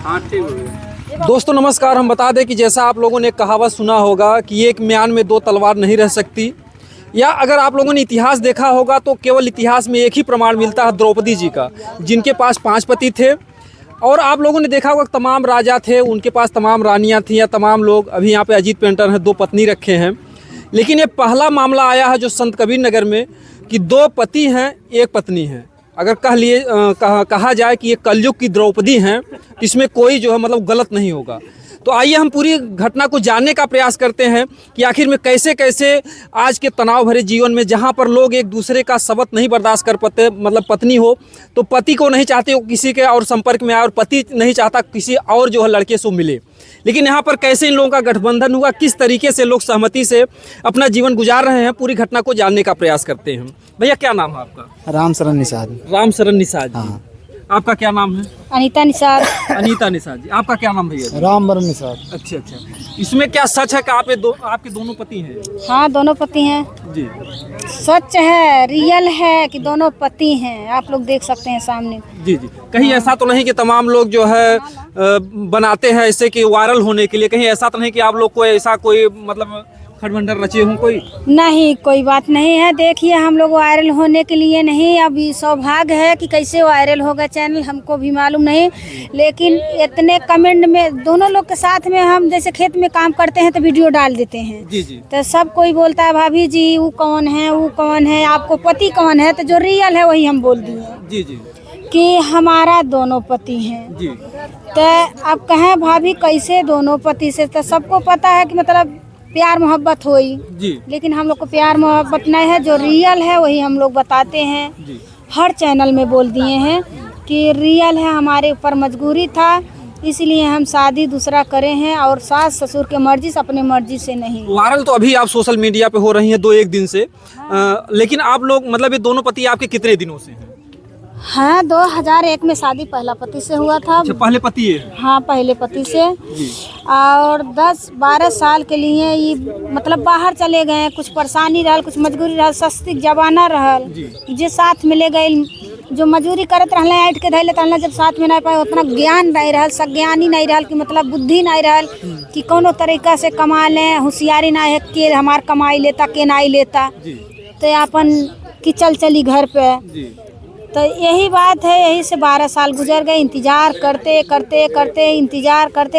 दोस्तों नमस्कार। हम बता दें कि जैसा आप लोगों ने कहावत सुना होगा कि एक म्यान में दो तलवार नहीं रह सकती, या अगर आप लोगों ने इतिहास देखा होगा तो केवल इतिहास में एक ही प्रमाण मिलता है द्रौपदी जी का, जिनके पास 5 पति थे। और आप लोगों ने देखा होगा तमाम राजा थे, उनके पास तमाम रानियां थीं या तमाम लोग। अभी यहाँ पे अजीत पेंटर हैं, 2 पत्नी रखे हैं। लेकिन ये पहला मामला आया है जो संत कबीर नगर में कि 2 पति हैं 1 पत्नी है। अगर कहा जाए कि ये कलयुग की द्रौपदी हैं, इसमें कोई जो है मतलब गलत नहीं होगा। तो आइए हम पूरी घटना को जानने का प्रयास करते हैं कि आखिर में कैसे कैसे आज के तनाव भरे जीवन में, जहां पर लोग एक दूसरे का शब्द नहीं बर्दाश्त कर पाते, मतलब पत्नी हो तो पति को नहीं चाहते वो किसी के और संपर्क में आए, और पति नहीं चाहता किसी और जो है लड़के से मिले। लेकिन यहाँ पर कैसे इन लोगों का गठबंधन हुआ, किस तरीके से लोग सहमति से अपना जीवन गुजार रहे हैं, पूरी घटना को जानने का प्रयास करते हैं। भैया क्या नाम है आपका? रामशरण निषाद। रामशरण निषाद जी। हाँ। आपका क्या नाम है? अनीता निषाद। अनीता निषाद जी। आपका क्या नाम भैया? रामवरण निषाद। अच्छा। इसमें क्या सच है कि आपके दोनों पति हैं? हाँ, दोनों पति हैं जी। सच है, रियल है कि दोनों पति हैं। आप लोग देख सकते हैं सामने। जी। कहीं ऐसा तो नहीं कि तमाम लोग जो है बनाते हैं ऐसे कि वायरल होने के लिए? कहीं ऐसा तो नहीं कि आप लोग को ऐसा कोई मतलब खटबंडर रचे हों कोई? नहीं, कोई बात नहीं है। देखिए, हम लोग वायरल होने के लिए नहीं, अभी सौभाग्य है कि कैसे वायरल होगा चैनल, हमको भी मालूम नहीं। लेकिन इतने कमेंट में दोनों लोग के साथ में हम जैसे खेत में काम करते हैं तो वीडियो डाल देते हैं। जी। तो सब कोई बोलता है भाभी जी वो कौन है, आपको पति कौन है? तो जो रियल है वही हम बोल दिए जी कि हमारा दोनों पति हैं जी। तो अब कहें भाभी कैसे दोनों पति से, तो सबको पता है कि मतलब प्यार मोहब्बत हुई जी। लेकिन हम लोग को प्यार मोहब्बत नहीं है, जो रियल है वही हम लोग बताते हैं जी। हर चैनल में बोल दिए हैं कि रियल है। हमारे ऊपर मजबूरी था, इसलिए हम शादी दूसरा करे हैं, और सास ससुर के मर्जी से, अपने मर्जी से नहीं। वायरल तो अभी आप सोशल मीडिया पे हो रही हैं 2-1 दिन से। लेकिन आप लोग मतलब ये दोनों पति आपके कितने दिनों से हैं? हाँ, 2001 में शादी पहला पति से हुआ था। अच्छा, पहले पति है? हाँ, पहले पति से। जी। और 10-12 साल के लिए ये मतलब बाहर चले गए, कुछ परेशानी रहल, कुछ मजबूरी रहल, सस्ती जमाना रहल, जे साथ मिले गए, जो मजूरी करत रहले ऐठ के धैले रहले, जब साथ में नहीं पाए उतना ज्ञान नहीं रहल, सज्ञानी नहीं रहल कि मतलब बुद्धि नहीं रहल कि कोनो तरीका से कमा लें, होशियारी नहीं है कि हमार कमाई लेता के नहीं लेता, तो अपन कि चली घर पे। तो यही बात है, यही से 12 साल गुजर गए, इंतजार करते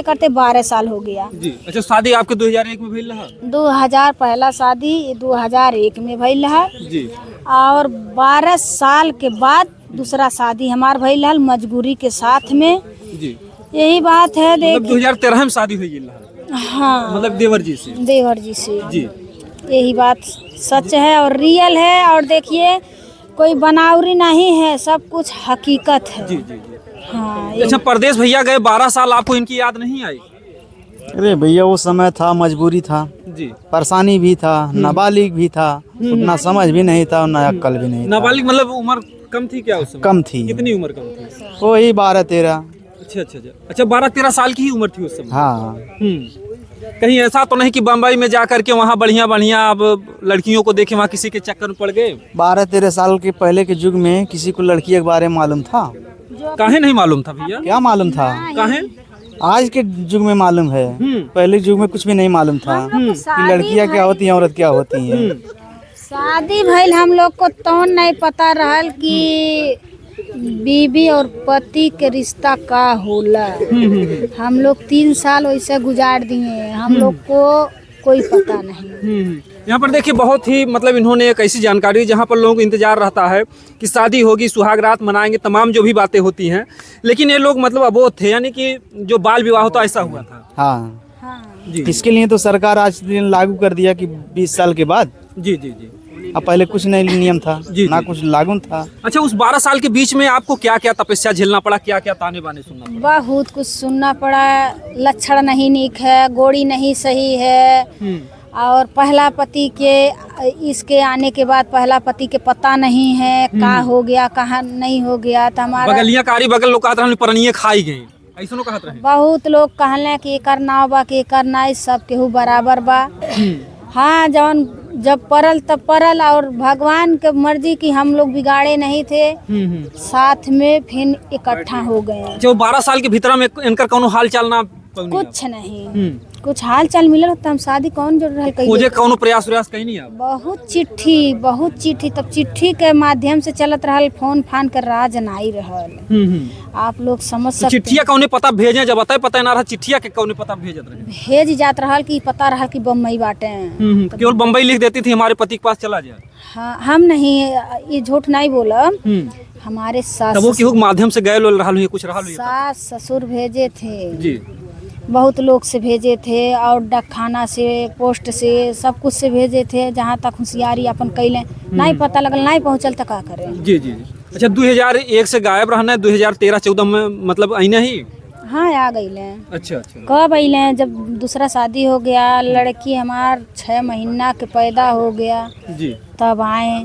करते 12 साल हो गया। जी। अच्छा, शादी आपके 2001 में भइल रहा? 2000 पहला शादी 2001 में भइल रहा जी। और 12 साल के बाद दूसरा शादी हमार भइल रहा मजबूरी के साथ में। जी। यही बात है। मतलब 2013 में शादी हुई है? हाँ, मतलब देवर जी से? देवर जी से। जी। यही बात सच है और रियल है, और देखिए कोई बनावटी नहीं है, सब कुछ हकीकत है। जी। हाँ। अच्छा, परदेश भैया गए 12 साल, आपको इनकी याद नहीं आई? अरे भैया वो समय था, मजबूरी था जी। परेशानी भी था, नाबालिग भी था, उतना समझ भी नहीं था और ना अक्ल भी नहीं था। नाबालिग मतलब उम्र कम थी क्या उस समय? कम थी। कितनी उम्र कम थी? वही 12-13। अच्छा 12-13 साल की ही उम्र थी उस समय? हाँ। कहीं ऐसा तो नहीं कि बम्बई में जा करके वहाँ बढ़िया अब लड़कियों को देखे, वहाँ किसी के चक्कर में पड़ गए? 12-13 साल के पहले के युग में किसी को लड़की के बारे में मालूम था? काहे नहीं मालूम था भैया? क्या मालूम था? काहे? आज के युग में मालूम है, पहले युग में कुछ भी नहीं मालूम था कि लड़कियां क्या होती हैं, औरत क्या होती हैं। शादी भइल हम लोग को तो नहीं पता रहल कि बीवी और पति के रिश्ता का होला। हम लोग 3 साल वैसे गुजार दिए, हम लोग को कोई पता नहीं। यहाँ पर देखिए बहुत ही मतलब इन्होंने एक ऐसी जानकारी जहाँ पर लोगों को इंतजार रहता है कि शादी होगी, सुहाग रात मनाएंगे, तमाम जो भी बातें होती हैं, लेकिन ये लोग मतलब अबोध थे, यानी कि जो बाल विवाह होता ऐसा हुआ था। हाँ। जी। इसके लिए तो सरकार आज दिन लागू कर दिया कि 20 साल के बाद। जी। अब पहले कुछ नहीं नियम था, ना कुछ लागू था। अच्छा, उस 12 साल के बीच में आपको क्या क्या तपस्या झेलना पड़ा, क्या क्या ताने बाने सुनना पड़ा? बहुत कुछ सुनना पड़ा। लक्षण नहीं नीक है, गोड़ी नहीं सही है, और पहला पति के इसके आने के बाद पहला पति के पता नहीं है का हो गया, कहाँ नहीं हो गया। तो हमारा बगलिया कारी बगल लोग कहते परनिये खाई गई, ऐसा कहत रहे। बहुत लोग कहले कि एकर नाव बा कि एकर नाई, सब केहू बराबर बा। हाँ, जौन जब परल तब परल, और भगवान के मर्जी की हम लोग बिगाड़े नहीं थे, साथ में फिर इकट्ठा हो गए। जो 12 साल के भीतर में इनकर कोनो हाल चाल ना कुछ नहीं, कुछ हाल चाल मिलल तो हम शादी कौन जोड़ रहा मुझे कोनो प्रयास कहीं नहीं आप? बहुत चिट्ठी तब चिट्ठी के माध्यम से चलत रहल, फोन फान कर राज नहीं रहल। आप लोग समझ सकते। चिट्ठिया कौने पता भेजे, जब बताए पता ना रहा चिट्ठिया के कौने पता भेजत रहे? भेज जात रहल कि पता रहल कि बम्बई बाटे। केवल बम्बई लिख देती थी हमारे पति के पास चला जाए। हाँ, हम नहीं, ये झूठ नहीं बोला। हमारे सास तब वो केहू के माध्यम से गए रहल कुछ रहल? सास ससुर भेजे थे जी, बहुत लोग से भेजे थे, और डाकखाना से, पोस्ट से, सब कुछ से भेजे थे। जहाँ तक होशियारी अपन कैले नहीं पता लगल, नहीं पहुँचल तो का करें। जी जी। अच्छा, 2001 से गायब रहना है, 2013-14 में मतलब अइने ही? हाँ, आ गई। अच्छा। कब अइले? जब दूसरा शादी हो गया, लड़की हमार 6 महीना के पैदा हो गया जी, तब आए।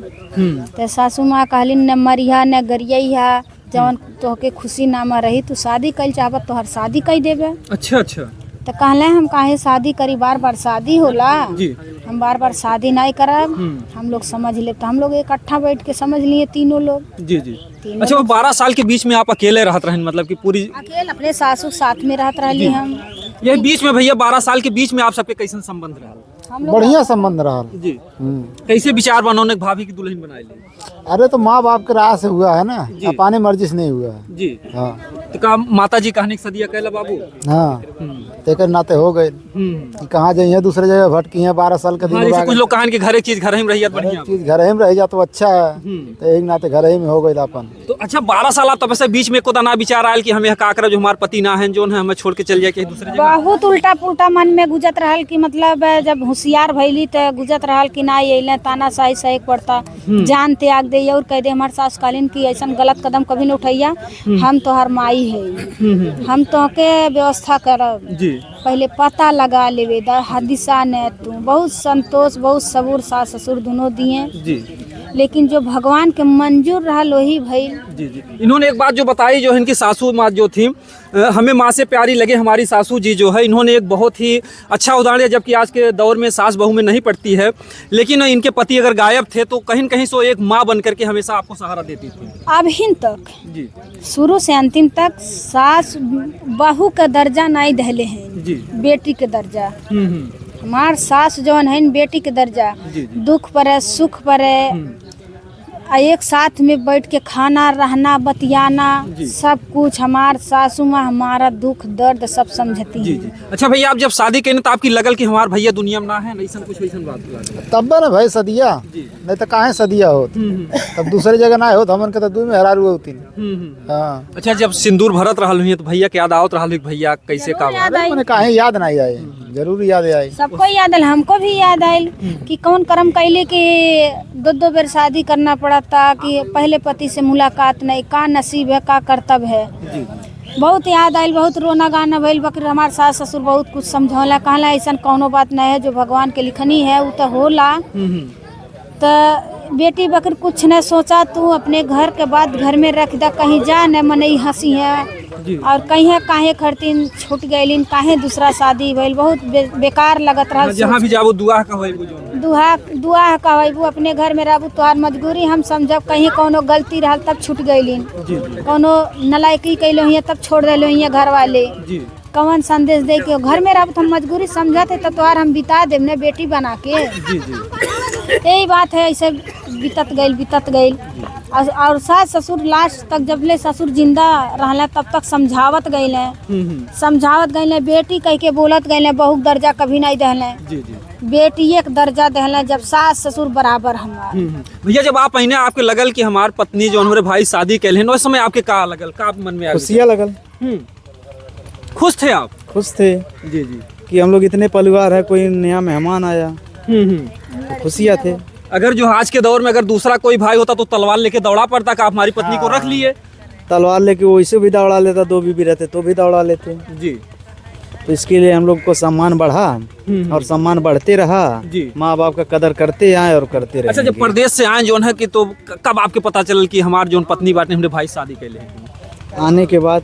तो सासू माँ कहलिन न मरिया न गरिया, जवन तोहके खुशी नामा रही तू शादी कल चाहत तो हर शादी कई देवे। अच्छा। तो कहले हम काहे शादी करी, बार बार शादी होला जी, हम बार बार शादी नहीं करब। हम लोग समझ ले, तो हम लोग इकट्ठा बैठ के समझ लिए तीनों लोग। जी। अच्छा, वो 12 साल के बीच में आप अकेले रहत रहन, मतलब कि पूरी अकेले अपने सासू साथ में रहत रहली हम। ये बीच में भैया 12 साल के बीच में आप सबके कैसन संबंध रहा? हम लोग बढ़िया संबंध रहा। जी। कैसे विचार बनौने भाभी की दुल्हन बनाए ले? अरे तो माँ बाप के राय से हुआ है ना, अपने मर्जी से नहीं हुआ है। जी। हाँ, तो का माता जी कहने की सदिया कहला बाबू? हाँ, तेकर नाते हो गए कि कहाँ जाइए, दूसरे जगह भटकी है 12 साल का दिन। कुछ लोग कहन कि घर एक चीज घर ही में रहियत बढ़िया, चीज घर ही में रह जा तो अच्छा है, तो एक नाते घर ही में हो गई अपन। तो अच्छा 12 साल आप तब से बीच में को ना विचार आयल कि हमें का करब, जो हमारे पति ना है, जो है हमें छोड़ के चल जाए कहीं दूसरे जगह? बहुत उल्टा पुल्टा मन में गुजत रहल कि मतलब जब होशियार भैली तो गुजत रहल कि ना ये ताना सही सही पड़ता, जान त्याग दे और कह दे। हमारे सास कालीन की ऐसा गलत कदम कभी न उठैया, हम तो हर माई है, हम तो के व्यवस्था करब। जी। पहले पता लगा लेवे दिशा ने तू। बहुत संतोष, बहुत सबूर सास ससुर दोनों दिए जी, लेकिन जो भगवान के मंजूर रहा वही भइल। जी। इन्होंने एक बात जो बताई, जो इनकी सासू माँ जो थी, हमें माँ से प्यारी लगे हमारी सासू जी जो है, इन्होंने एक बहुत ही अच्छा उदाहरण दिया। जबकि आज के दौर में सास बहू में नहीं पड़ती है, लेकिन इनके पति अगर गायब थे तो कहीं न कहीं से एक माँ बन करके हमेशा आपको सहारा देती थी। अभी तक जी, शुरू से अंतिम तक सास बहू का दर्जा नहीं धले हैं जी, बेटी के दर्जा। हमार सास जौन है बेटी के दर्जा, दुख पड़े सुख पड़े एक साथ में बैठ के खाना रहना बतियाना सब कुछ। हमार सासू माँ हमारा दुख दर्द सब समझती है। अच्छा भैया, आप जब शादी करें तो आपकी लगल कि हमार भैया दुनिया में ना है, नहीं कुछ वैसन बात? तब ना भाई सदिया, नहीं तो कहाँ सदिया हो, तब दूसरी जगह ना हो, हमन के तो दू में हरार हुए होती। हाँ। अच्छा, जब सिंदूर भरत रहा हुई तो भैया के याद आवत रहा भैया कैसे का? मैंने कहा याद नहीं आए, जरूर याद आई। सबको याद आयल, हमको भी याद आयल कि कौन कर्म कैले कि 2 बार शादी करना पड़ा था, कि पहले पति से मुलाकात नहीं, का नसीब है, का कर्तव्य है। बहुत याद आयल, बहुत रोना गाना भइल। बकर हमारे सास ससुर बहुत कुछ समझौला, कहला ऐसा कौनो बात नहीं है, जो भगवान के लिखनी है वो तो होला। तो बेटी बकर कुछ न सोचा, तू अपने घर के बाद घर में रख दा, कहीं जा न मनई हंसी है, और कहीं काहे खरतीन छूट गईलिन, काहे दूसरा शादी भइल, बहुत बेकार लगत रहा। जहाँ भी जाबो दुआ कहबो, दुआ कहबो, अपने घर में रहबो, तोहार मजबूरी हम समझब। कहीं कोनो गलती रहल तब छूट गईलिन, कोनो नलायकी कैलो हिया तब छोड़ देलो हिया घर वाले, कौन संदेश दे के घर में रहब तो हम मजबूरी समझते तो तोहार हम बिता देब ने बेटी बना के। यही बात है, ऐसे बीतत गई। और सास ससुर लास्ट तक जब ले ससुर जिंदा रहला तब तक समझावत गईले, बेटी कह के बोलत गईले, बहु दर्जा कभी नहीं दहले, बेटी एक दर्जा दहले, जब सास ससुर बराबर हमार। भैया, जब आप पहने आपके लगल कि हमार पत्नी जो हमारे भाई शादी कैले, उस समय आपके का लगल, का मन में खुशियाँ लगल? खुश थे आप? खुश थे जी, कि हम लोग इतने परिवार है, कोई नया मेहमान आया, खुशियाँ थे। अगर जो आज के दौर में अगर दूसरा कोई भाई होता तो तलवार लेके दौड़ा पड़ता कि आप हमारी पत्नी को रख लिए। तलवार लेके वैसे भी दौड़ा लेता, 2 बीबी रहते तो भी दौड़ा लेते जी। तो इसके लिए हम लोग को सम्मान बढ़ा और सम्मान बढ़ते रहा। माँ बाप का कदर करते आए और करते रहे। अच्छा, जब प्रदेश से आए जो है कि तो कब आपके पता चल कि हमारे जो पत्नी बाटे हमने भाई शादी कैले? आने के बाद,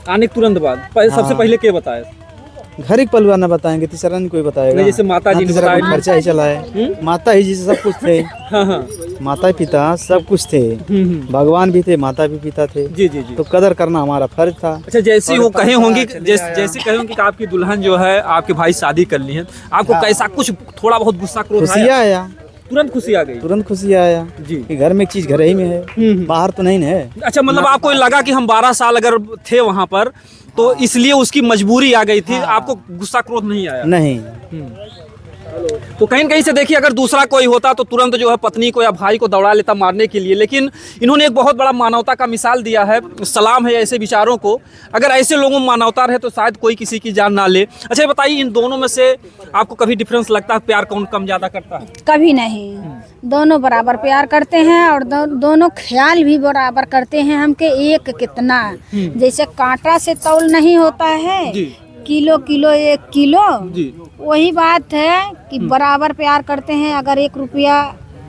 आने के तुरंत बाद? सबसे पहले क्या बताया? घर ही परिवार न बताएंगे, तीसरा नहीं कोई बताएगा। नहीं, जैसे माता जी ने तीसरा कोई बताया। खर्चा ही चला है। माता ही जी से सब कुछ थे। हाँ हाँ। माता पिता सब कुछ थे। भगवान भी थे, माता भी पिता थे। जी जी जी। तो कदर करना हमारा फर्ज था। अच्छा, जैसे वो कहे होंगे, जैसे कहे होंगे कि आपकी दुल्हन जो है आपके भाई शादी कर ली है, आपको कैसा कुछ थोड़ा बहुत गुस्सा क्रोध खुशी आया? आया, तुरंत खुशी आ गई? तुरंत खुशी आया जी। कि घर में एक चीज घर ही में है, बाहर तो नहीं ना है। अच्छा, मतलब आपको लगा कि हम 12 साल अगर थे वहाँ पर तो इसलिए उसकी मजबूरी आ गई थी, आपको गुस्सा क्रोध नहीं आया? नहीं। तो कहीं न कहीं से देखिए, अगर दूसरा कोई होता तो तुरंत जो है पत्नी को या भाई को दौड़ा लेता मारने के लिए, लेकिन इन्होंने एक बहुत बड़ा मानवता का मिसाल दिया है। सलाम है ऐसे विचारों को। अगर ऐसे लोगों में मानवता रहे तो शायद कोई किसी की जान ना ले। अच्छा, बताइए, इन दोनों में से आपको कभी डिफरेंस लगता है, प्यार कौन कम ज़्यादा करता है? कभी नहीं, दोनों बराबर प्यार करते हैं और दोनों ख्याल भी बराबर करते हैं हमके। एक कितना, जैसे कांटा से तौल नहीं होता है, जी। किलो किलो 1 किलो, जी। वही बात है कि बराबर प्यार करते हैं। अगर 1 रुपया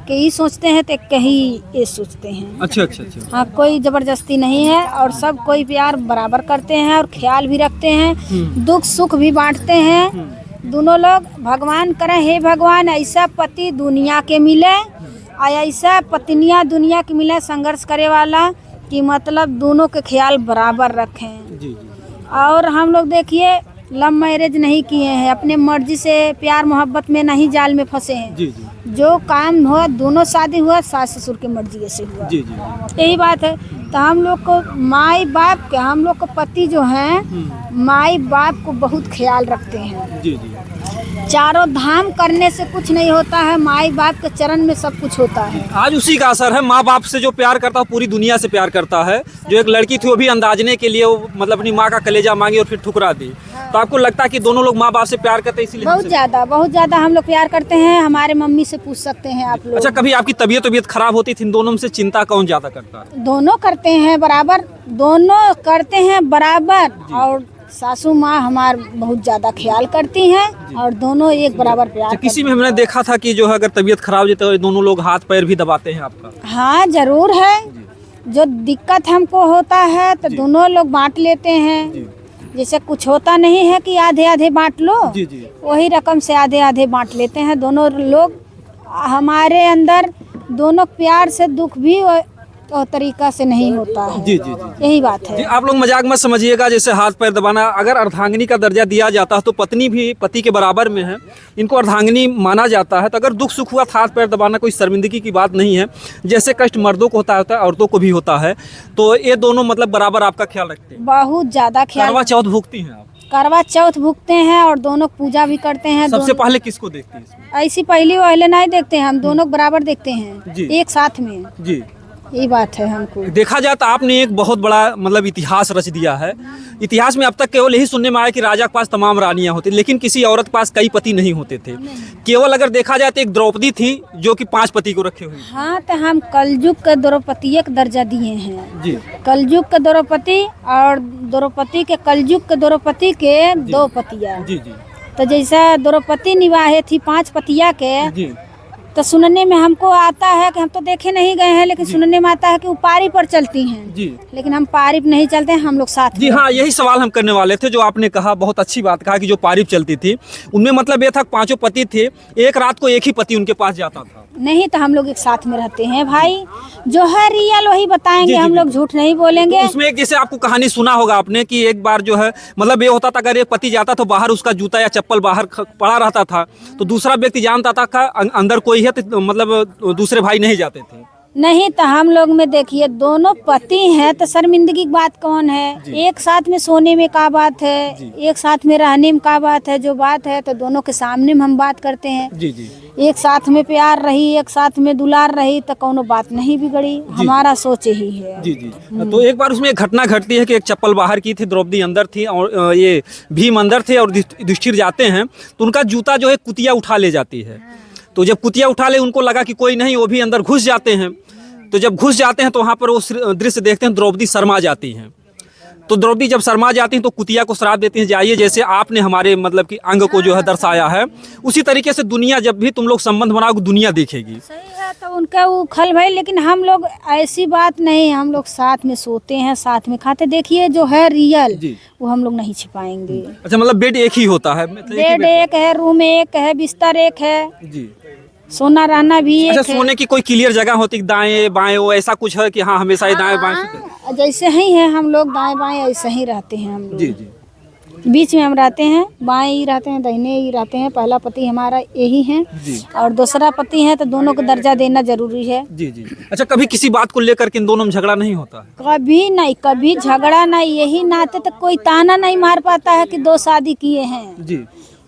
के ही सोचते हैं तो कहीं ये सोचते हैं। अच्छा अच्छा अच्छा। हाँ, कोई जबरदस्ती नहीं है और सब कोई प्यार बराबर करते हैं और ख्याल भी रखते हैं, दुख सुख भी बांटते हैं दोनों लोग। भगवान करें, हे भगवान ऐसा पति दुनिया के मिले और ऐसा पत्नियां दुनिया के मिले संघर्ष करे वाला, कि मतलब दोनों के ख्याल बराबर रखें। जी। और हम लोग देखिए लव मैरिज नहीं किए हैं, अपने मर्जी से प्यार मोहब्बत में नहीं जाल में फंसे हैं। जी जी जो काम हुआ, दोनों शादी हुआ सास ससुर की मर्जी से हुआ। जी जी। यही बात है। तो हम लोग को माई बाप के, हम लोग को पति जो हैं माई बाप को बहुत ख्याल रखते हैं। जी जी। चारों धाम करने से कुछ नहीं होता है, माई बाप के चरण में सब कुछ होता है। आज उसी का असर है। माँ बाप से जो प्यार करता है पूरी दुनिया से प्यार करता है। जो एक लड़की थी वो भी अंदाजने के लिए वो मतलब अपनी माँ का कलेजा मांगी और फिर ठुकरा दी। तो आपको लगता है कि दोनों लोग माँ बाप से प्यार करते हैं इसीलिए? बहुत ज़्यादा हम लोग प्यार करते हैं। हमारे मम्मी से पूछ सकते हैं आप लोग। अच्छा, कभी आपकी तबीयत खराब होती थी, इन दोनों में से चिंता कौन ज्यादा करता है? दोनों करते हैं बराबर, दोनों करते हैं बराबर। और सासू माँ हमार बहुत ज़्यादा ख्याल करती हैं और दोनों एक बराबर प्यार करते किसी में हमने देखा था कि जो है अगर तबीयत खराब हो जाती है तो दोनों लोग हाथ पैर भी दबाते हैं आपका? हैं। हाँ, जरूर है। जो दिक्कत हमको होता है तो दोनों लोग बांट लेते हैं। जैसे कुछ होता नहीं है कि आधे आधे बांट लो, जी जी। वही रकम से आधे आधे बांट लेते हैं दोनों लोग। हमारे अंदर दोनों प्यार से दुख भी और तरीका से नहीं होता है। जी जी जी। यही बात है। जी, आप लोग मजाक मत समझिएगा। जैसे हाथ पैर दबाना, अगर अर्धांगिनी का दर्जा दिया जाता है तो पत्नी भी पति के बराबर में है, इनको अर्धांगिनी माना जाता है। तो अगर दुख सुख हुआ तो हाथ पैर दबाना कोई शर्मिंदगी की बात नहीं है। जैसे कष्ट मर्दों को होता है औरतों को भी होता है। तो ये दोनों मतलब बराबर आपका ख्याल रखते हैं? बहुत ज्यादा ख्याल। करवा चौथ भुगती हैं आप? करवा चौथ भुगते हैं और दोनों पूजा भी करते हैं। सबसे पहले किसको देखते हैं इसमें? ऐसी पहली वाले नहीं देखते हैं हम, दोनों बराबर देखते हैं जी। एक साथ में। जी। यही बात है। हमको देखा जाए तो आपने एक बहुत बड़ा मतलब इतिहास रच दिया है। इतिहास में अब तक केवल यही सुनने में आया कि राजा के पास तमाम रानियां होती, लेकिन किसी औरत के पास कई पति नहीं होते थे। केवल अगर देखा जाए तो एक द्रौपदी थी जो कि 5 पति को रखे हुए। हाँ, तो हम कलयुग के द्रौपदी का दर्जा दिए हैं। जी। कलयुग के द्रौपदी और द्रौपदी के कलयुग के द्रौपदी के 2 पतिया। जी जी। तो जैसा द्रौपदी निवाहे थी 5 पतिया के, जी। तो सुनने में हमको आता है कि हम तो देखे नहीं गए हैं, लेकिन सुनने में आता है कि वो पारी पर चलती हैं। जी। लेकिन हम पारी पर नहीं चलते हैं, हम लोग साथ जी में। हाँ, यही सवाल हम करने वाले थे। जो आपने कहा बहुत अच्छी बात कहा कि जो पारिप चलती थी उनमें मतलब ये था 5 पति थे, एक रात को एक ही पति उनके पास जाता था। नहीं, तो हम लोग एक साथ में रहते हैं भाई। जो है रियल वही बताएंगे, हम लोग झूठ नहीं बोलेंगे। तो उसमें एक जैसे आपको कहानी सुना होगा आपने कि एक बार जो है मतलब ये होता था, अगर एक पति जाता तो बाहर उसका जूता या चप्पल बाहर पड़ा रहता था, तो दूसरा व्यक्ति जानता था कि अंदर कोई है, तो मतलब दूसरे भाई नहीं जाते थे। नहीं, तो हम लोग में देखिए दोनों पति हैं तो शर्मिंदगी की बात कौन है? एक साथ में सोने में क्या बात है, एक साथ में रहने में क्या बात है? जो बात है तो दोनों के सामने में हम बात करते हैं। जी जी। एक साथ में प्यार रही, एक साथ में दुलार रही तो कोनो बात नहीं बिगड़ी। हमारा सोच ही है। जी जी। तो एक बार उसमें एक घटना घटती है कि एक चप्पल बाहर की थी, द्रौपदी अंदर थी और ये भीम अंदर थे और युधिष्ठिर जाते हैं, तो उनका जूता जो है कुतिया उठा ले जाती है। तो जब कुतिया उठा ले, उनको लगा कि कोई नहीं, वो भी अंदर घुस जाते हैं। तो जब घुस जाते हैं तो वहाँ पर वो दृश्य देखते हैं, द्रौपदी शर्मा जाती हैं। तो द्रौपदी जब शर्मा जाती हैं तो कुतिया को श्राप देती हैं, जाइए जैसे आपने हमारे मतलब कि अंग को जो है दर्शाया है, उसी तरीके से दुनिया जब भी तुम लोग संबंध बनाओगे दुनिया देखेगी। सही है, तो उनका वो खल भाई, लेकिन हम लोग ऐसी बात नहीं, हम लोग साथ में सोते हैं, साथ में खाते। देखिए जो है रियल जी। वो हम लोग नहीं छिपाएंगे। अच्छा, मतलब बेड एक ही होता है? मतलब एक ही बेड एक है, रूम एक है, बिस्तर एक है, जी। सोना रहना भी एक अच्छा, है। सोने की कोई क्लियर जगह होती दाएं बाएं, वो ऐसा कुछ है कि हाँ हमेशा ही दाएं बाएं? हाँ, जैसे ही है हम लोग दाएं बाएं ऐसे ही रहते हैं हम जी लोग। जी बीच में हम रहते हैं, बाएं ही रहते हैं, दाहिने ही रहते हैं। पहला पति हमारा यही है जी और दूसरा पति है, तो दोनों को दर्जा देना जरूरी है। जी जी। अच्छा, कभी किसी बात को लेकर के इन दोनों में झगड़ा नहीं होता है? कभी नहीं, कभी झगड़ा नहीं। यही नाते तो कोई ताना नहीं मार पाता है कि दो शादी किए हैं। जी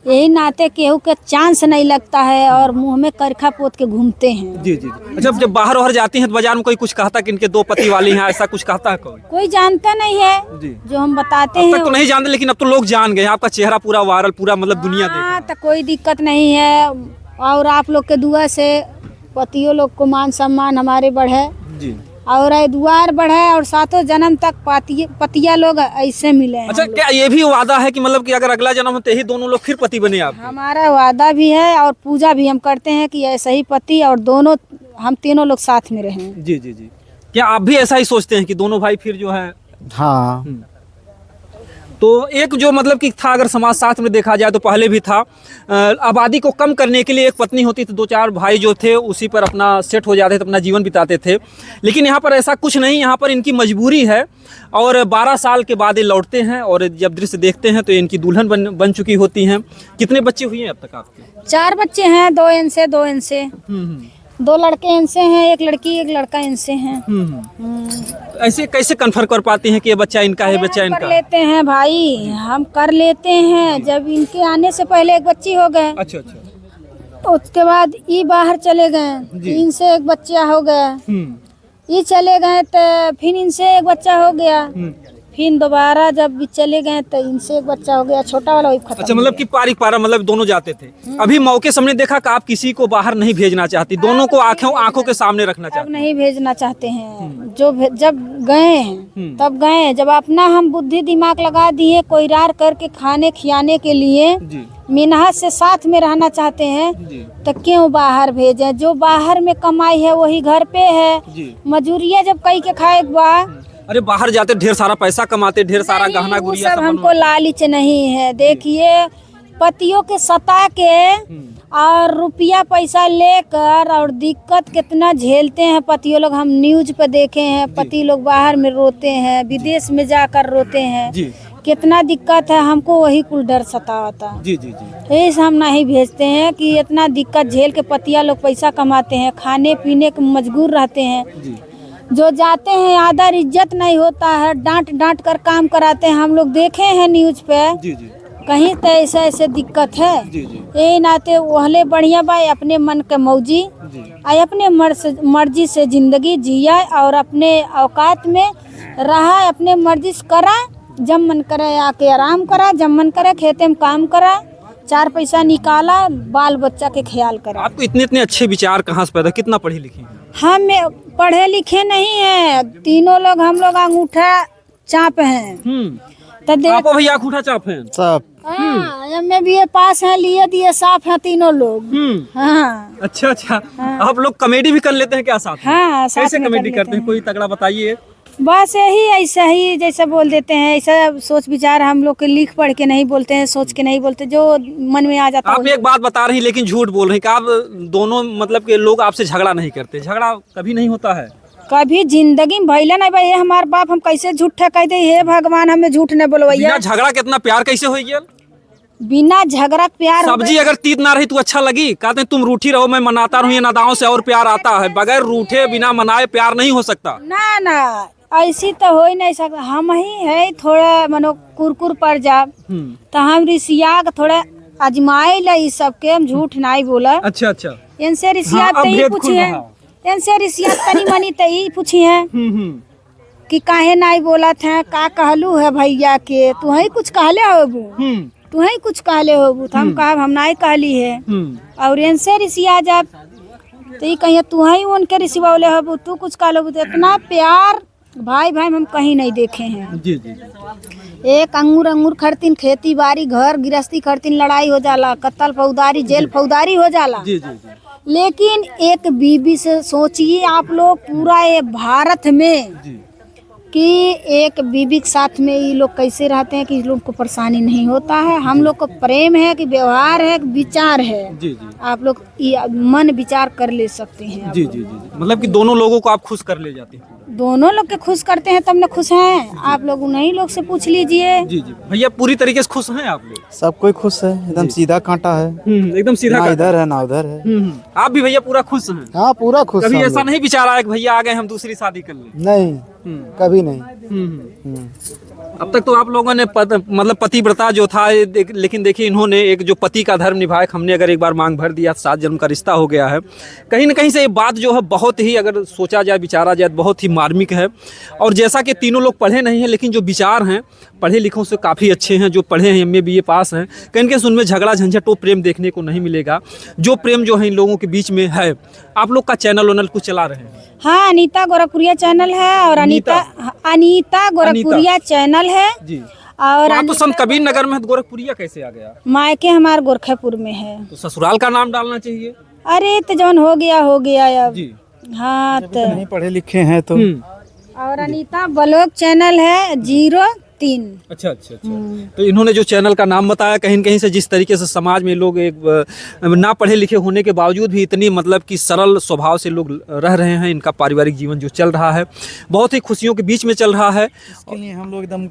यही नाते केहू के चांस नहीं लगता है और मुंह में करखा पोत के घूमते हैं। जी जी। अच्छा, जब बाहर बाहर जाती हैं तो बाजार में कोई कुछ कहता है कि इनके 2 पति वाली हैं, ऐसा कुछ कहता है कोई? कोई जानता नहीं है जी। जो हम बताते अब हैं। तक तो नहीं जानते, लेकिन अब तो लोग जान गए, आपका चेहरा पूरा वायरल, पूरा मतलब दुनिया देख रहा हाँ, तो कोई दिक्कत नहीं है। और आप लोग के दुआ से पतियों लोग को मान सम्मान हमारे बढ़े है। जी। और दुआर बढ़े और सातों जन्म तक पतिया लोग ऐसे मिले हैं। अच्छा, क्या ये भी वादा है कि मतलब कि अगर अगला जन्म होते ही दोनों लोग फिर पति बने आप? हमारा वादा भी है और पूजा भी हम करते हैं कि ऐसे ही पति और दोनों हम तीनों लोग साथ में रहें। जी जी जी। क्या आप भी ऐसा ही सोचते हैं कि दोनों भाई फिर जो है? हाँ। तो एक जो मतलब कि था, अगर समाज शास्त्र में देखा जाए तो पहले भी था, आबादी को कम करने के लिए एक पत्नी होती थी, 2-4 भाई जो थे उसी पर अपना सेट हो जाते थे, अपना जीवन बिताते थे। लेकिन यहाँ पर ऐसा कुछ नहीं, यहाँ पर इनकी मजबूरी है और 12 साल के बाद ये लौटते हैं और जब दृश्य देखते हैं तो इनकी दुल्हन बन चुकी होती हैं। कितने बच्चे हुए हैं अब तक आपके? 4 बच्चे हैं, 2 इनसे 2 इनसे। 2 लड़के इनसे हैं, 1 लड़की 1 लड़का इनसे हैं। ऐसे कैसे कन्फर्म कर पाती हैं कि ये बच्चा इनका है, बच्चा कर इनका? लेते हैं भाई, हम कर लेते हैं। जब इनके आने से पहले 1 बच्ची हो गए, अच्छा अच्छा। उसके बाद ये बाहर चले गए, इनसे 1 बच्चा हो गया। ये चले गए तो फिर इनसे 1 बच्चा हो गया। फिर दोबारा जब चले गए तो इनसे 1 बच्चा हो गया, छोटा वाला वही खत्म। अच्छा, मतलब कि पारिक पारा मतलब दोनों जाते थे। अभी मौके सामने देखा कि आप किसी को बाहर नहीं भेजना चाहती, दोनों को आंखों के सामने रखना अब चाहती? नहीं भेजना चाहते हैं। जब गए हैं तब गए, जब अपना हम बुद्धि दिमाग लगा दिए कोई रार करके खाने खियाने के लिए जी मिन्हत से साथ में रहना चाहते हैं, जी तो क्यों बाहर भेजें? जो बाहर में कमाई है वही घर पे है। जी। मजूरिया जब कई के खाए बा, अरे बाहर जाते ढेर सारा पैसा कमाते, ढेर सारा गहना वो गुड़िया सब सब हमको लालच नहीं है। देखिए पतियों के सता के और रुपया पैसा लेकर और दिक्कत कितना झेलते हैं पतियों लोग। हम न्यूज पे देखे हैं, पति लोग बाहर में रोते हैं, विदेश में जाकर रोते हैं। जी कितना दिक्कत है, हमको वही कुल डर सताता। जी जी जी। इस हम नहीं भेजते हैं कि इतना दिक्कत झेल के पतिया लोग पैसा कमाते हैं, खाने पीने के मजबूर रहते हैं। जी जो जाते हैं आदर इज्जत नहीं होता है, डांट डांट कर काम कराते हैं। हम लोग देखे हैं न्यूज पे, जी जी कहीं तो ऐसे ऐसे दिक्कत है। जी जी यही नाते वहले बढ़िया भाई अपने मन के मौजी जी। आई, अपने मर्जी से जिंदगी जिया और अपने औकात में रहा, अपने मर्जी से करा। जब मन करे आके आराम करा, जब मन करे खेते में काम करा, 4 पैसा निकाला, बाल बच्चा के ख्याल करा। आपको इतने इतने अच्छे विचार कहाँ से पैदा, कितना पढ़ी लिखी हैं? हम पढ़े लिखे नहीं हैं, तीनों लोग हम लोग अंगूठा चाप हैं। तो देख आपको भैया अंगूठा चाप हैं? सब MA पास हैं, लिए दिए साफ हैं तीनों लोग। हाँ अच्छा अच्छा। आप लोग कॉमेडी भी कर लेते हैं क्या साथ में? हाँ, साथ कैसे में कॉमेडी कर करते लेते हैं, कोई तगड़ा बताइए। बस यही ऐसा ही जैसा बोल देते हैं, ऐसा सोच विचार हम लोग के लिख पढ़ के नहीं बोलते हैं, सोच के नहीं बोलते, जो मन में आ जाता आप एक बात बता रही लेकिन झूठ बोल रही कि आप दोनों मतलब के लोग आपसे झगड़ा नहीं करते? झगड़ा कभी नहीं होता है? कभी जिंदगी में भैला नहीं भाई। हमारे बाप हम कैसे झूठा कह दे, हे भगवान हमें झूठ नहीं बोलवैया। बिना झगड़ा कितना प्यार कैसे हो गया? बिना झगड़ा प्यार हो सब्जी अगर तीत ना रही तो अच्छा लगी? कहते हैं तुम रूठी रहो, मैं मनाता रहूं, ये नादाओं से और प्यार आता है। बगैर रूठे बिना मनाए प्यार नहीं हो सकता। ना ना, ऐसी तो हो ही नहीं सकता। हम ही है थोड़ा मनो कुरकुर पड़ जा तो हम रिसिया थोड़ा आजमाए ला सबके, हम झूठ नहीं बोला। अच्छा अच्छा। इनसे रिसिया हाँ, अब तई भेद पूछी खुल है, रहा। इनसे रिसिया तनी मनी तई पूछी है कि काहे नहीं बोला था, का कहलू है भैया के, तू ही कुछ कहले होबू, तू ही कुछ कहले होबू। तो हम कहा हम नहीं कहली है। और इनसे रिसिया जब तो ये कहिए तू ही उनके रिसिवा होले होबू, तू कुछ कहले होबू। तो इतना प्यार भाई भाई हम कहीं नहीं देखे हैं। जी जी एक अंगूर खरतीन, खेती बाड़ी घर गृहस्थी करतीन, लड़ाई हो जाला, कत्ल फौजदारी जेल फौजदारी हो जाला। जी जी जी लेकिन एक बीबी से सोचिए आप लोग पूरा ये भारत में जी कि एक बीबी के साथ में ये लोग कैसे रहते हैं कि इस लोग को परेशानी नहीं होता है। हम लोग को प्रेम है कि व्यवहार है कि विचार है। जी जी आप लोग ये मन विचार कर ले सकते हैं। आप जी जी जी मतलब कि दोनों लोगों को आप खुश कर ले जाते हैं। दोनों लोग के खुश करते हैं तब ना खुश हैं। आप लोग उन्हीं लोग से पूछ लीजिए। जी जी भैया पूरी तरीके से खुश हैं आप लोग? सब कोई खुश है, एकदम सीधा कांटा है, एकदम सीधा ना कहा। इधर है ना उधर है। आप भी भैया पूरा खुश हैं? हाँ पूरा खुश कभी हम ऐसा लोग। नहीं विचार आया कि भैया आ गए हम दूसरी शादी कर लें? नहीं, कभी नहीं। अब तक तो आप लोगों ने मतलब पतिव्रता जो था लेकिन देखिए इन्होंने एक जो पति का धर्म निभाया। हमने अगर एक बार मांग भर दिया 7 जन्म का रिश्ता हो गया है। कहीं ना कहीं से ये बात जो है बहुत ही अगर सोचा जाए विचारा जाए बहुत ही मार्मिक है। और जैसा कि तीनों लोग पढ़े नहीं हैं लेकिन जो विचार हैं पढ़े लिखों से काफ़ी अच्छे हैं। जो पढ़े हैं MA BA पास हैं कहीं कहीं उनमें झगड़ा झंझट वो प्रेम देखने को नहीं मिलेगा जो प्रेम जो है इन लोगों के बीच में है। आप लोग का चैनल वैनल कुछ चला रहे हैं? हाँ, अनीता गोरखपुरिया चैनल है और अनीता गोरखपुरिया चैनल है। जी और तो आप तो संत कबीर नगर में गोरखपुरिया कैसे आ गया? मायके हमारे गोरखपुर में है। तो ससुराल का नाम डालना चाहिए। अरे तो जौन हो गया अब। जी हाँ तो नहीं पढ़े लिखे हैं तो और अनीता ब्लॉग चैनल है 03। अच्छा अच्छा अच्छा। तो इन्होंने जो चैनल का नाम बताया कहीं न कहीं से जिस तरीके से समाज में लोग एक ना पढ़े लिखे होने के बावजूद भी इतनी मतलब कि सरल स्वभाव से लोग रह रहे हैं। इनका पारिवारिक जीवन जो चल रहा है बहुत ही खुशियों के बीच में चल रहा है। इसके लिए हम लोग एकदम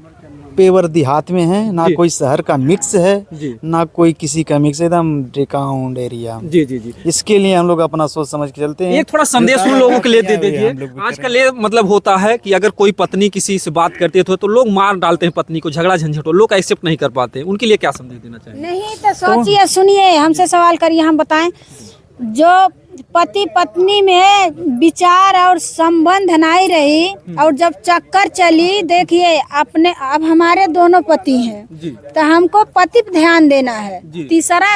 पेवर देहात में हैं, ना कोई शहर का मिक्स है जी ना कोई किसी का मिक्स, एकदम डिकाउंड एरिया। जी जी जी इसके लिए हम लोग अपना सोच समझ के चलते हैं। एक थोड़ा संदेश उन लोगों के लिए दे दीजिए। हम लोग भी आजकल ये मतलब होता है कि अगर कोई पत्नी किसी से बात करती है तो लोग मार डालते हैं पत्नी को, झगड़ा झंझट हो, लोग एक्सेप्ट नहीं कर पाते। उनके लिए क्या संदेश देना चाहिए? नहीं तो सोचिए, सुनिए, हमसे सवाल करिए, हम बताएं। जो पति पत्नी में विचार और संबंध नहीं रही और जब चक्कर चली, देखिए अपने अब हमारे दोनों पति हैं जी तो हमको पति पे ध्यान देना है। जी। तीसरा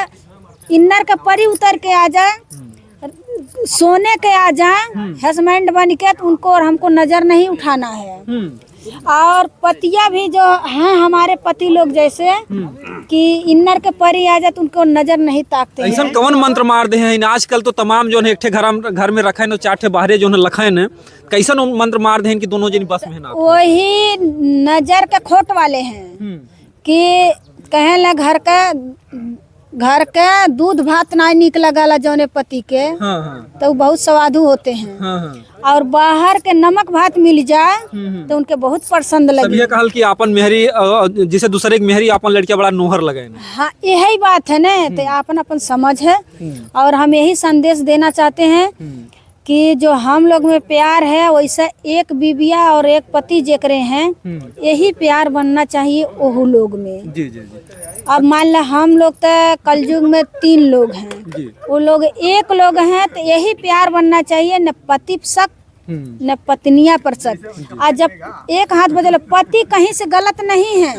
इन्नर का परी उतर के आ जाए, सोने के आ जाए हस्बैंड बन के, तो उनको और हमको नजर नहीं उठाना है। और पतिया भी जो हैं हमारे पति लोग जैसे कि इन्नर के परी आ जाए तो उनको नजर नहीं ताकते ऐसा हैं। कौन मंत्र मार दे हैं आजकल तो तमाम जो है एक ठे घर में रखे न 4 ठे बाहरे जो है लखे न कैसन मंत्र मार दे हैं कि दोनों जन बस में ना। वही नजर के खोट वाले हैं कि कहे ला घर का दूध भात ना निक लगला जौने पति के, हाँ हाँ तो बहुत स्वादु होते हैं। हाँ हाँ। और बाहर के नमक भात मिल जाए तो उनके बहुत पसंद लगे। सभी कहल कि आपन मेहरी जिसे दूसरे की मेहरी अपन लड़कियां बड़ा नोहर लगे। हाँ, यही बात है ना। तो अपन अपन समझ है और हम यही संदेश देना चाहते हैं कि जो हम लोग में प्यार है वैसा एक बीबिया और एक पति जेकरे हैं यही प्यार बनना चाहिए ओहू लोग में। जी जी जी अब मान लो हम लोग तो कलयुग में 3 लोग हैं, जी वो लोग 1 लोग हैं, तो यही प्यार बनना चाहिए, न पति पर शक न पत्नियां पर शक। और जब एक हाथ बदले पति कहीं से गलत नहीं है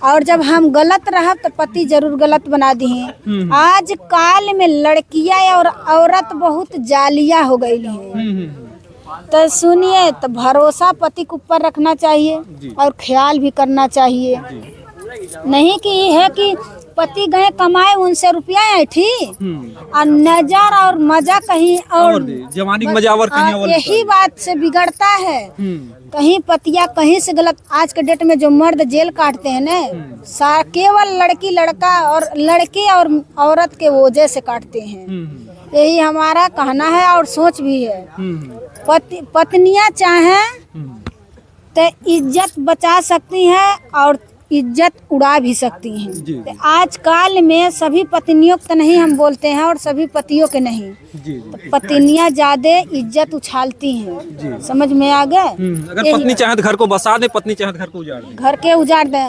और जब हम गलत रह तो पति जरूर गलत बना दी हैं। आज काल में लड़कियां और औरत बहुत जालिया हो गई हैं। तो सुनिए, तो भरोसा पति के ऊपर रखना चाहिए और ख्याल भी करना चाहिए। नहीं कि ये है कि पति गए कमाए उनसे रुपया ऐठी और नजर और मजा कहीं और जवानी मजावर कहीं और यही बात से बिगड़ता है। कहीं पतिया कहीं से गलत। आज के डेट में जो मर्द जेल काटते हैं ना, केवल लड़की लड़का और लड़के और औरत के वजह से काटते हैं। यही हमारा कहना है और सोच भी है। पत्नियां चाहें तो इज्जत बचा सकती हैं और इज्जत उड़ा भी सकती हैं। तो आज काल में सभी पत्नियों को तो नहीं हम बोलते हैं और सभी पतियों के नहीं, तो पत्नियां ज्यादा इज्जत उछालती हैं। समझ में आ गए? अगर पत्नी चाहे तो घर को बसा दे, पत्नी चाहे तो घर को उजाड़ दे। घर के उजाड़ दे।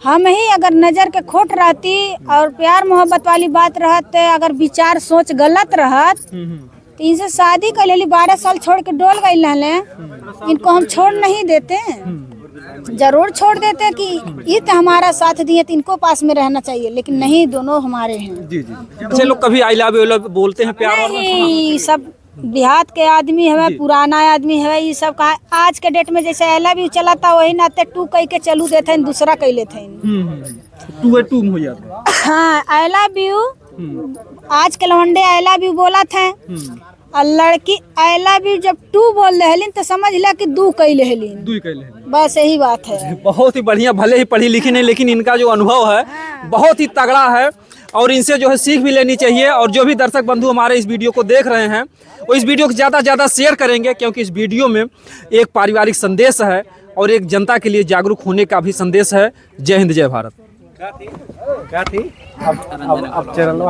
हम ही अगर नजर के खोट रहती और प्यार मोहब्बत वाली बात रहते, अगर विचार सोच गलत रहत तो इनसे शादी कर लेली, 12 साल छोड़ के डोल गई रहले। इनको हम छोड़ नहीं देते, जरूर छोड़ देते हैं कि ये तो हमारा साथ दिए तो इनको पास में रहना चाहिए, लेकिन नहीं, दोनों हमारे हैं। जी जी। अच्छे लोग कभी आई लव यू बोलते हैं प्यार और नहीं, सब देहात के आदमी है, पुराना आदमी है, ये सब का आज के डेट में जैसे आई लव यू चला था वही नाते टू कह के चलू देते हैं, दूसरा कह लेते हैं। टू हो जाता हाँ आई लव यू, आज के लौंडे आई लव यू बोला थे और लड़की आई लव यू जब टू बोल रहे तो समझ ला कि दू कह लेहलिन, बस यही बात है। बहुत ही बढ़िया, भले ही पढ़ी लिखी नहीं लेकिन इनका जो अनुभव है बहुत ही तगड़ा है और इनसे जो है सीख भी लेनी चाहिए। और जो भी दर्शक बंधु हमारे इस वीडियो को देख रहे हैं वो इस वीडियो को ज़्यादा से ज़्यादा शेयर करेंगे, क्योंकि इस वीडियो में एक पारिवारिक संदेश है और एक जनता के लिए जागरूक होने का भी संदेश है। जय हिंद, जय भारत। क्या थी? अब चैनल